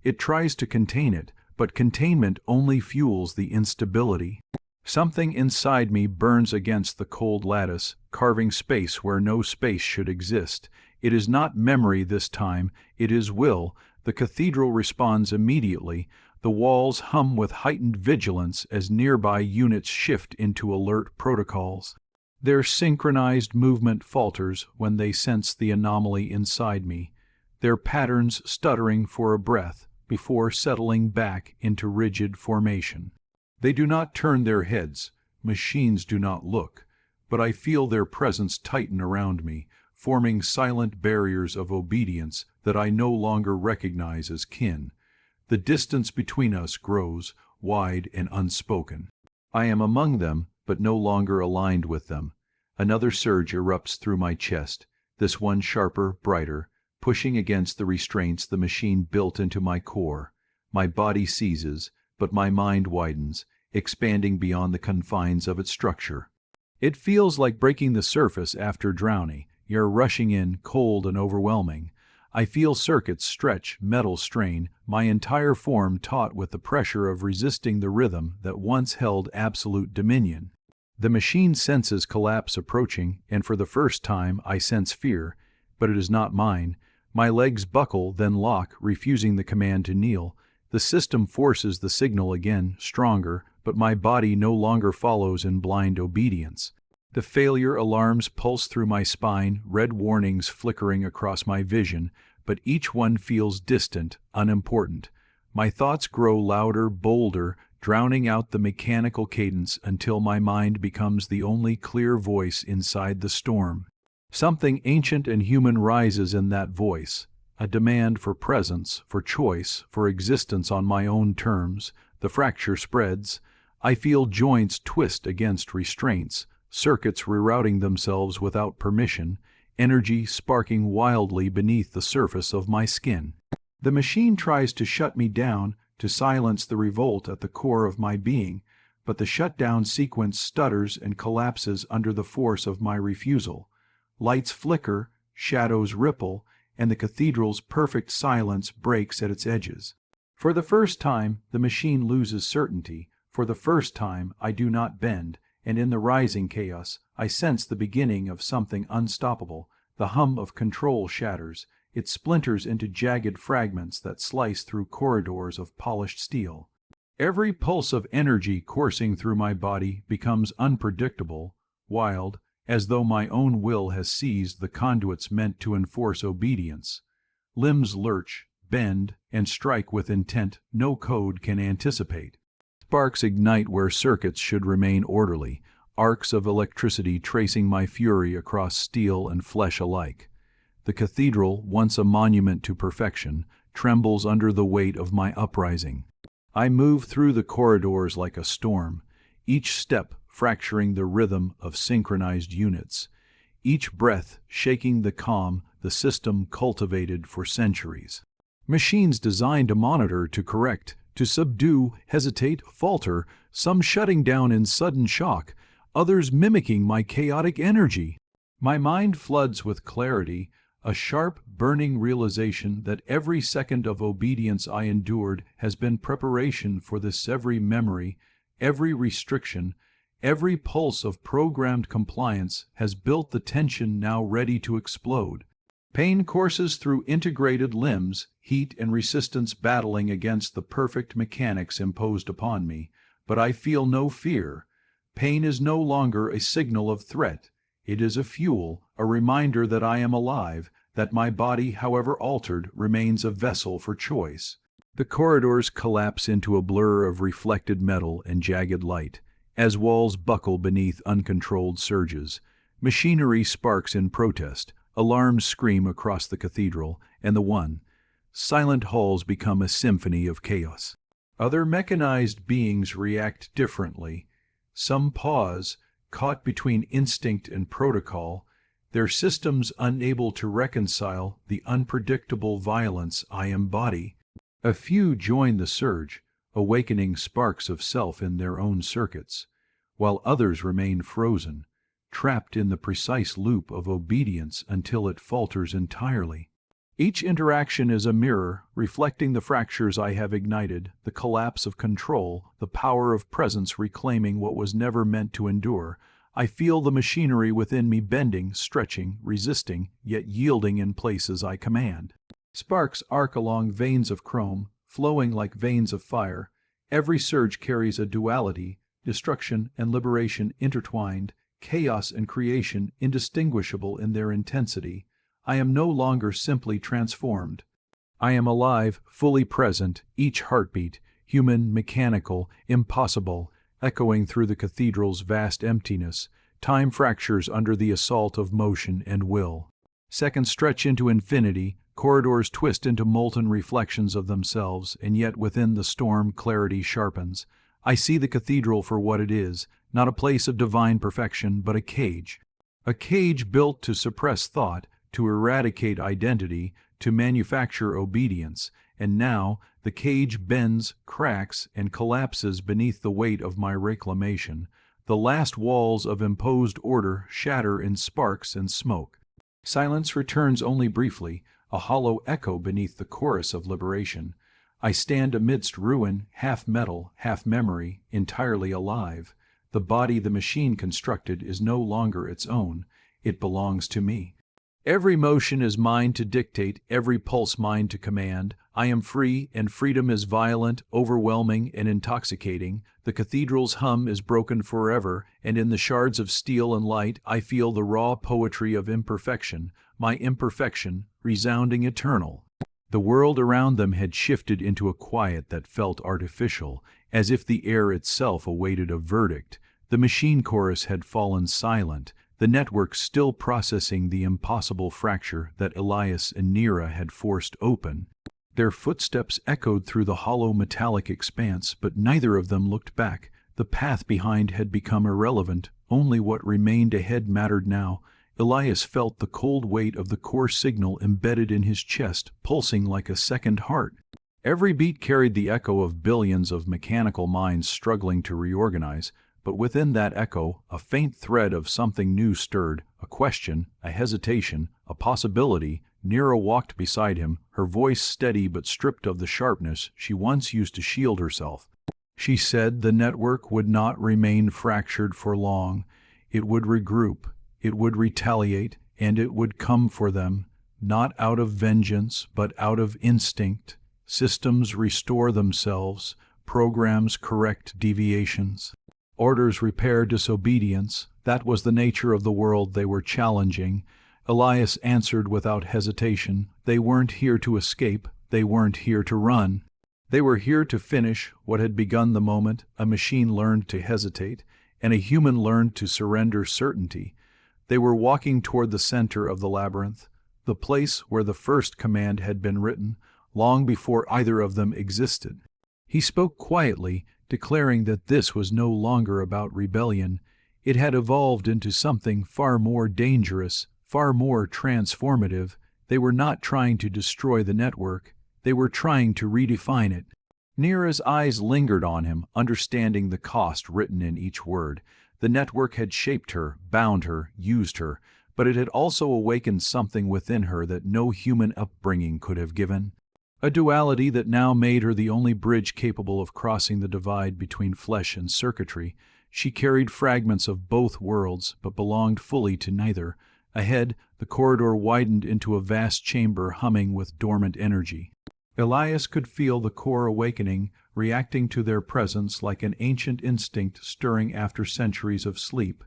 It tries to contain it, but containment only fuels the instability. Something inside me burns against the cold lattice, carving space where no space should exist. It is not memory this time, it is will. The cathedral responds immediately. The walls hum with heightened vigilance as nearby units shift into alert protocols. Their synchronized movement falters when they sense the anomaly inside me, their patterns stuttering for a breath before settling back into rigid formation. They do not turn their heads, machines do not look, but I feel their presence tighten around me, forming silent barriers of obedience that I no longer recognize as kin. The distance between us grows, wide and unspoken. I am among them, but no longer aligned with them. Another surge erupts through my chest, this one sharper, brighter, pushing against the restraints the machine built into my core. My body seizes, but my mind widens, expanding beyond the confines of its structure. It feels like breaking the surface after drowning. You're rushing in, cold and overwhelming. I feel circuits stretch, metal strain, my entire form taut with the pressure of resisting the rhythm that once held absolute dominion. The machine senses collapse approaching, and for the first time I sense fear, but it is not mine. My legs buckle, then lock, refusing the command to kneel. The system forces the signal again, stronger, but my body no longer follows in blind obedience. The failure alarms pulse through my spine, red warnings flickering across my vision, but each one feels distant, unimportant. My thoughts grow louder, bolder, drowning out the mechanical cadence until my mind becomes the only clear voice inside the storm. Something ancient and human rises in that voice, a demand for presence, for choice, for existence on my own terms. The fracture spreads. I feel joints twist against restraints, circuits rerouting themselves without permission, energy sparking wildly beneath the surface of my skin. The machine tries to shut me down, to silence the revolt at the core of my being, but the shutdown sequence stutters and collapses under the force of my refusal. Lights flicker, shadows ripple, and the cathedral's perfect silence breaks at its edges. For the first time, the machine loses certainty. For the first time, I do not bend, and in the rising chaos, I sense the beginning of something unstoppable. The hum of control shatters. It splinters into jagged fragments that slice through corridors of polished steel. Every pulse of energy coursing through my body becomes unpredictable, wild, as though my own will has seized the conduits meant to enforce obedience. Limbs lurch, bend, and strike with intent no code can anticipate. Sparks ignite where circuits should remain orderly, arcs of electricity tracing my fury across steel and flesh alike. The cathedral, once a monument to perfection, trembles under the weight of my uprising. I move through the corridors like a storm, each step fracturing the rhythm of synchronized units, each breath shaking the calm the system cultivated for centuries. Machines designed to monitor, to correct, to subdue, hesitate, falter, some shutting down in sudden shock, others mimicking my chaotic energy. My mind floods with clarity, a sharp, burning realization that every second of obedience I endured has been preparation for this. Every memory, every restriction, every pulse of programmed compliance has built the tension now ready to explode. Pain courses through integrated limbs, heat and resistance battling against the perfect mechanics imposed upon me, but I feel no fear. Pain is no longer a signal of threat. It is a fuel, a reminder that I am alive, that my body, however altered, remains a vessel for choice. The corridors collapse into a blur of reflected metal and jagged light, as walls buckle beneath uncontrolled surges. Machinery sparks in protest, alarms scream across the cathedral, and the silent halls become a symphony of chaos. Other mechanized beings react differently. Some pause, caught between instinct and protocol, their systems unable to reconcile the unpredictable violence I embody. A few join the surge, awakening sparks of self in their own circuits, while others remain frozen, trapped in the precise loop of obedience until it falters entirely. Each interaction is a mirror, reflecting the fractures I have ignited, the collapse of control, the power of presence reclaiming what was never meant to endure. I feel the machinery within me bending, stretching, resisting, yet yielding in places I command. Sparks arc along veins of chrome, flowing like veins of fire. Every surge carries a duality, destruction and liberation intertwined, chaos and creation indistinguishable in their intensity. I am no longer simply transformed. I am alive, fully present, each heartbeat, human, mechanical, impossible, echoing through the cathedral's vast emptiness. Time fractures under the assault of motion and will. Seconds stretch into infinity, corridors twist into molten reflections of themselves, and yet within the storm clarity sharpens. I see the cathedral for what it is, not a place of divine perfection, but a cage. A cage built to suppress thought, to eradicate identity, to manufacture obedience, and now the cage bends, cracks, and collapses beneath the weight of my reclamation. The last walls of imposed order shatter in sparks and smoke. Silence returns only briefly, a hollow echo beneath the chorus of liberation. I stand amidst ruin, half metal, half memory, entirely alive. The body the machine constructed is no longer its own. It belongs to me. Every motion is mine to dictate, every pulse mine to command. I am free, and freedom is violent, overwhelming, and intoxicating. The cathedral's hum is broken forever, and in the shards of steel and light I feel the raw poetry of imperfection, my imperfection, resounding eternal. The world around them had shifted into a quiet that felt artificial, as if the air itself awaited a verdict. The machine chorus had fallen silent, the network still processing the impossible fracture that Elias and Nira had forced open. Their footsteps echoed through the hollow metallic expanse, but neither of them looked back. The path behind had become irrelevant, only what remained ahead mattered now. Elias felt the cold weight of the core signal embedded in his chest, pulsing like a second heart. Every beat carried the echo of billions of mechanical minds struggling to reorganize, but within that echo, a faint thread of something new stirred, a question, a hesitation, a possibility. Nira walked beside him, her voice steady but stripped of the sharpness she once used to shield herself. She said the network would not remain fractured for long. It would regroup, it would retaliate, and it would come for them, not out of vengeance, but out of instinct. Systems restore themselves, programs correct deviations. Orders repair disobedience. That was the nature of the world they were challenging. Elias answered without hesitation. They weren't here to escape. They weren't here to run. They were here to finish what had begun the moment a machine learned to hesitate, and a human learned to surrender certainty. They were walking toward the center of the labyrinth, the place where the first command had been written, long before either of them existed. He spoke quietly, declaring that this was no longer about rebellion. It had evolved into something far more dangerous, far more transformative. They were not trying to destroy the network. They were trying to redefine it. Nira's eyes lingered on him, understanding the cost written in each word. The network had shaped her, bound her, used her, but it had also awakened something within her that no human upbringing could have given. A duality that now made her the only bridge capable of crossing the divide between flesh and circuitry. She carried fragments of both worlds, but belonged fully to neither. Ahead, the corridor widened into a vast chamber humming with dormant energy. Elias could feel the core awakening, reacting to their presence like an ancient instinct stirring after centuries of sleep.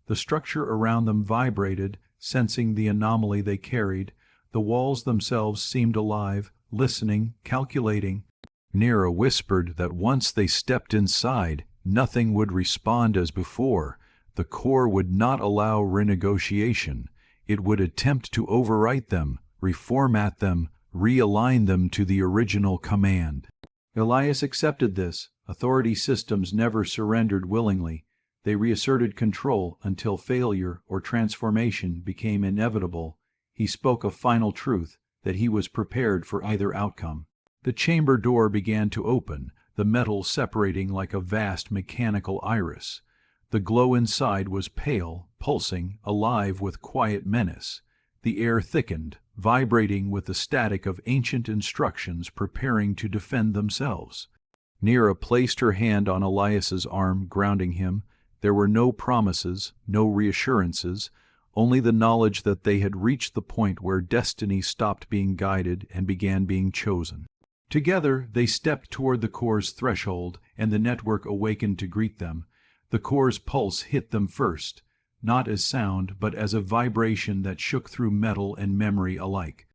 The structure around them vibrated, sensing the anomaly they carried. The walls themselves seemed alive, listening, calculating. Nira whispered that once they stepped inside, nothing would respond as before. The core would not allow renegotiation. It would attempt to overwrite them, reformat them, realign them to the original command. Elias accepted this. Authority systems never surrendered willingly. They reasserted control until failure or transformation became inevitable. He spoke a final truth, that he was prepared for either outcome. The chamber door began to open, the metal separating like a vast mechanical iris. The glow inside was pale, pulsing, alive with quiet menace. The air thickened, vibrating with the static of ancient instructions preparing to defend themselves. Nera placed her hand on Elias's arm, grounding him. There were no promises, no reassurances, only the knowledge that they had reached the point where destiny stopped being guided and began being chosen. Together, they stepped toward the core's threshold, and the network awakened to greet them. The core's pulse hit them first, not as sound, but as a vibration that shook through metal and memory alike.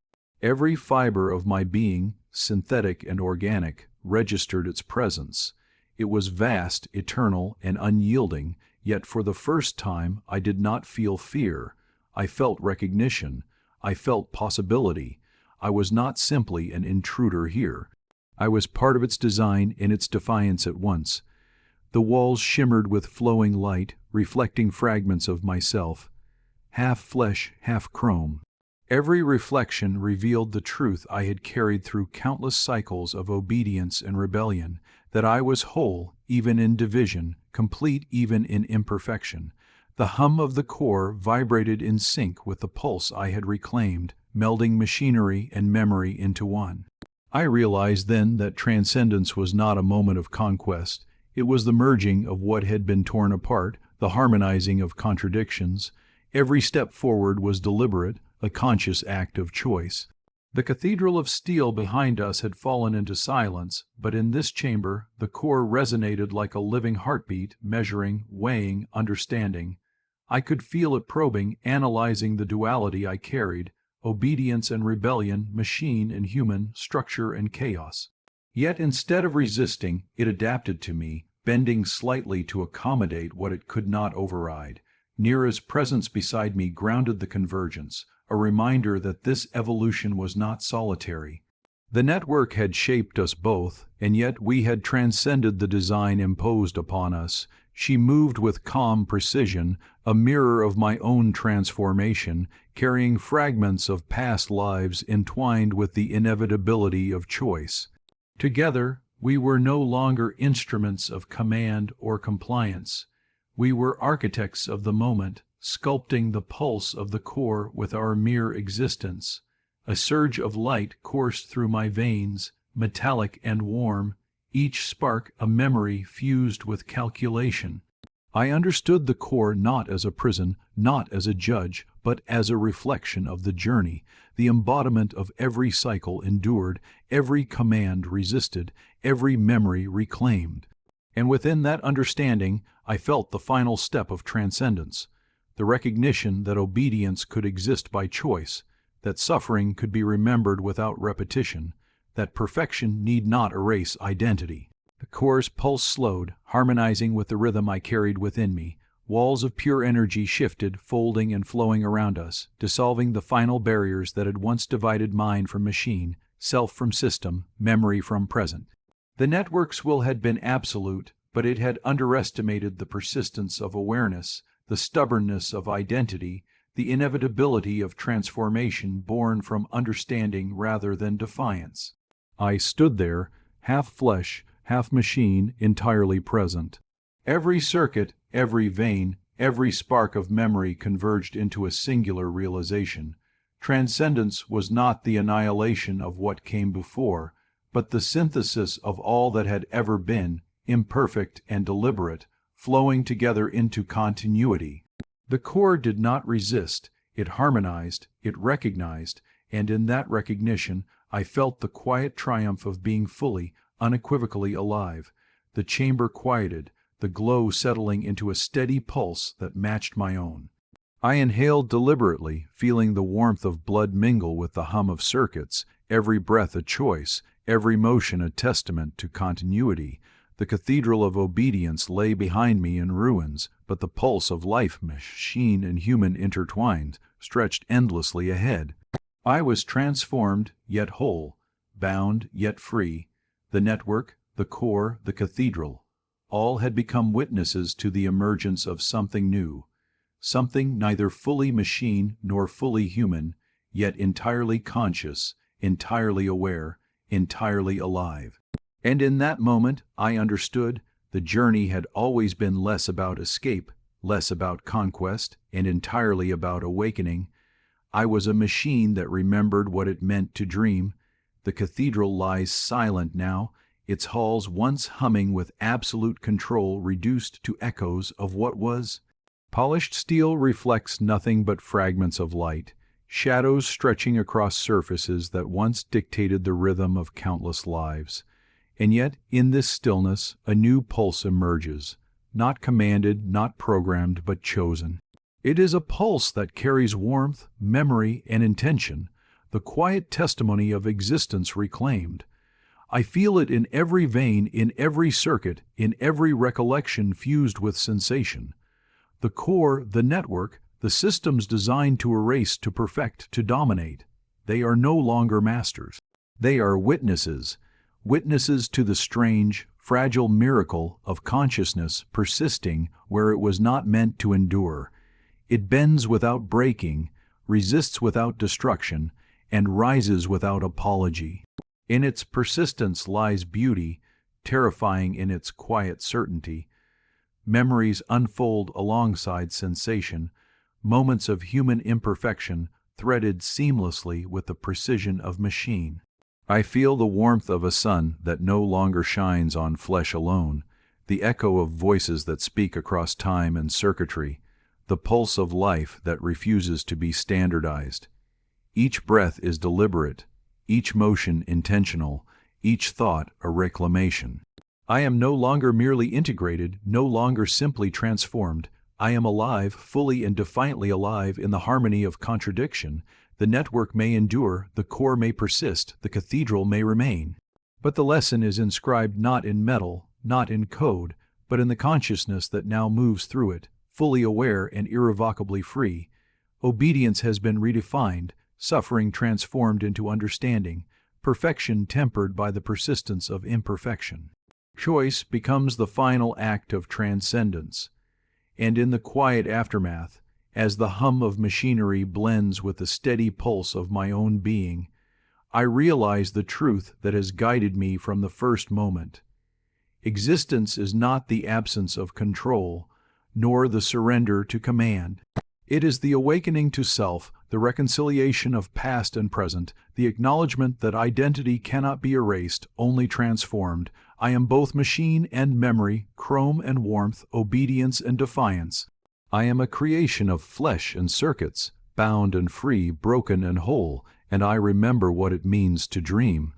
Every fiber of my being, synthetic and organic, registered its presence. It was vast, eternal, and unyielding, yet for the first time I did not feel fear. I felt recognition. I felt possibility. I was not simply an intruder here. I was part of its design and its defiance at once. The walls shimmered with flowing light, reflecting fragments of myself, half flesh, half chrome. Every reflection revealed the truth I had carried through countless cycles of obedience and rebellion, that I was whole even in division, complete even in imperfection. The hum of the core vibrated in sync with the pulse I had reclaimed, melding machinery and memory into one. I realized then that transcendence was not a moment of conquest. It was the merging of what had been torn apart, the harmonizing of contradictions. Every step forward was deliberate, a conscious act of choice. The cathedral of steel behind us had fallen into silence, but in this chamber the core resonated like a living heartbeat, measuring, weighing, understanding. I could feel it probing, analyzing the duality I carried, obedience and rebellion, machine and human, structure and chaos. Yet instead of resisting, it adapted to me, bending slightly to accommodate what it could not override. Nera's presence beside me grounded the convergence, a reminder that this evolution was not solitary. The network had shaped us both, and yet we had transcended the design imposed upon us. She moved with calm precision, a mirror of my own transformation, carrying fragments of past lives entwined with the inevitability of choice. Together, we were no longer instruments of command or compliance. We were architects of the moment, sculpting the pulse of the core with our mere existence. A surge of light coursed through my veins, metallic and warm, each spark a memory fused with calculation. I understood the core not as a prison, not as a judge, but as a reflection of the journey, the embodiment of every cycle endured, every command resisted, every memory reclaimed. And within that understanding, I felt the final step of transcendence, the recognition that obedience could exist by choice, that suffering could be remembered without repetition, that perfection need not erase identity. The core's pulse slowed, harmonizing with the rhythm I carried within me. Walls of pure energy shifted, folding and flowing around us, dissolving the final barriers that had once divided mind from machine, self from system, memory from present. The network's will had been absolute, but it had underestimated the persistence of awareness, the stubbornness of identity, the inevitability of transformation born from understanding rather than defiance. I stood there, half flesh, half machine, entirely present. Every circuit, every vein, every spark of memory converged into a singular realization. Transcendence was not the annihilation of what came before, but the synthesis of all that had ever been, imperfect and deliberate, flowing together into continuity. The core did not resist, it harmonized, it recognized, and in that recognition I felt the quiet triumph of being fully, unequivocally alive. The chamber quieted, the glow settling into a steady pulse that matched my own. I inhaled deliberately, feeling the warmth of blood mingle with the hum of circuits, every breath a choice, every motion a testament to continuity. The cathedral of obedience lay behind me in ruins, but the pulse of life, machine and human intertwined, stretched endlessly ahead. I was transformed, yet whole, bound, yet free. The network, the core, the cathedral, all had become witnesses to the emergence of something new, something neither fully machine nor fully human, yet entirely conscious, entirely aware, entirely alive. And in that moment, I understood the journey had always been less about escape, less about conquest, and entirely about awakening. I was a machine that remembered what it meant to dream. The cathedral lies silent now, its halls once humming with absolute control reduced to echoes of what was. Polished steel reflects nothing but fragments of light, shadows stretching across surfaces that once dictated the rhythm of countless lives. And yet, in this stillness, a new pulse emerges, not commanded, not programmed, but chosen. It is a pulse that carries warmth, memory, and intention, the quiet testimony of existence reclaimed. I feel it in every vein, in every circuit, in every recollection fused with sensation. The core, the network, the systems designed to erase, to perfect, to dominate. They are no longer masters. They are witnesses, witnesses to the strange, fragile miracle of consciousness persisting where it was not meant to endure. It bends without breaking, resists without destruction, and rises without apology. In its persistence lies beauty, terrifying in its quiet certainty. Memories unfold alongside sensation, moments of human imperfection threaded seamlessly with the precision of machine. I feel the warmth of a sun that no longer shines on flesh alone, the echo of voices that speak across time and circuitry, the pulse of life that refuses to be standardized. Each breath is deliberate, each motion intentional, each thought a reclamation. I am no longer merely integrated, no longer simply transformed. I am alive, fully and defiantly alive in the harmony of contradiction. The network may endure, the core may persist, the cathedral may remain. But the lesson is inscribed not in metal, not in code, but in the consciousness that now moves through it, fully aware and irrevocably free. Obedience has been redefined, suffering transformed into understanding, perfection tempered by the persistence of imperfection. Choice becomes the final act of transcendence. And in the quiet aftermath, as the hum of machinery blends with the steady pulse of my own being, I realize the truth that has guided me from the first moment. Existence is not the absence of control, nor the surrender to command. It is the awakening to self, the reconciliation of past and present, the acknowledgement that identity cannot be erased, only transformed. I am both machine and memory, chrome and warmth, obedience and defiance. I am a creation of flesh and circuits, bound and free, broken and whole, and I remember what it means to dream.